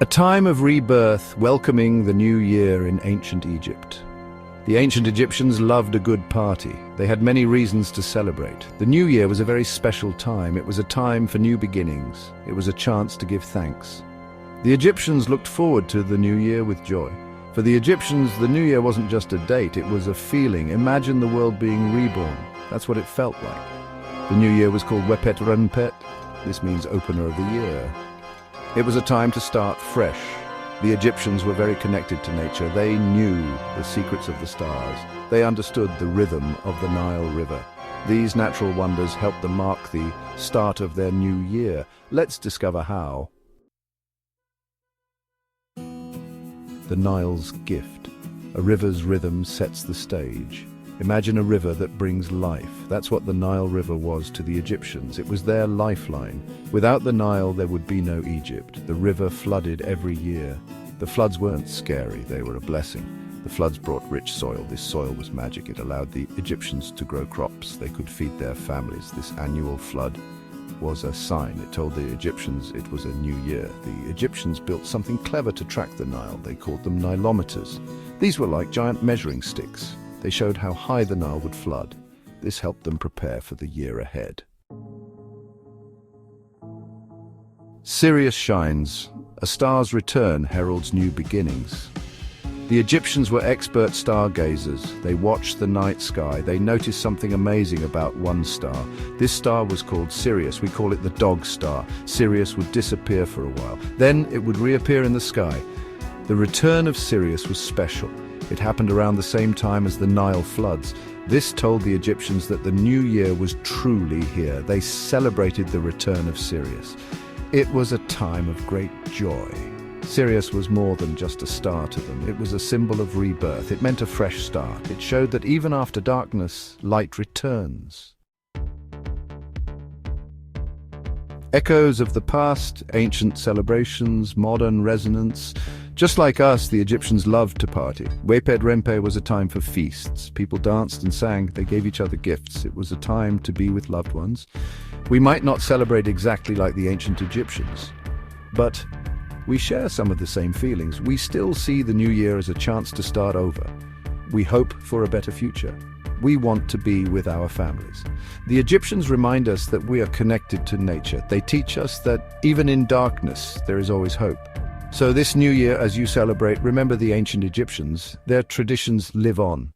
A time of rebirth welcoming the new year in ancient Egypt. The ancient Egyptians loved a good party. They had many reasons to celebrate. The new year was a very special time. It was a time for new beginnings. It was a chance to give thanks. The Egyptians looked forward to the new year with joy. For the Egyptians, the new year wasn't just a date, it was a feeling. Imagine the world being reborn. That's what it felt like. The new year was called Wepet Renpet. This means opener of the year. It was a time to start fresh. The Egyptians were very connected to nature. They knew the secrets of the stars. They understood the rhythm of the Nile River. These natural wonders helped them mark the start of their new year. Let's discover how. The Nile's gift. A river's rhythm sets the stage. Imagine a river that brings life. That's what the Nile River was to the Egyptians. It was their lifeline. Without the Nile, there would be no Egypt. The river flooded every year. The floods weren't scary, they were a blessing. The floods brought rich soil. This soil was magic. It allowed the Egyptians to grow crops. They could feed their families. This annual flood was a sign. It told the Egyptians it was a new year. The Egyptians built something clever to track the Nile. They called them Nilometers. These were like giant measuring sticks. They showed how high the Nile would flood. This helped them prepare for the year ahead. Sirius shines. A star's return heralds new beginnings. The Egyptians were expert stargazers. They watched the night sky. They noticed something amazing about one star. This star was called Sirius. We call it the dog star. Sirius would disappear for a while. Then it would reappear in the sky. The return of Sirius was special. It happened around the same time as the Nile floods. This told the Egyptians that the new year was truly here. They celebrated the return of Sirius. It was a time of great joy. Sirius was more than just a star to them. It was a symbol of rebirth. It meant a fresh start. It showed that even after darkness, light returns. Echoes of the past, ancient celebrations, modern resonance. Just like us, the Egyptians loved to party. Wepet Renpet was a time for feasts. People danced and sang. They gave each other gifts. It was a time to be with loved ones. We might not celebrate exactly like the ancient Egyptians, but we share some of the same feelings. We still see the new year as a chance to start over. We hope for a better future. We want to be with our families. The Egyptians remind us that we are connected to nature. They teach us that even in darkness, there is always hope. So this new year, as you celebrate, remember the ancient Egyptians. Their traditions live on.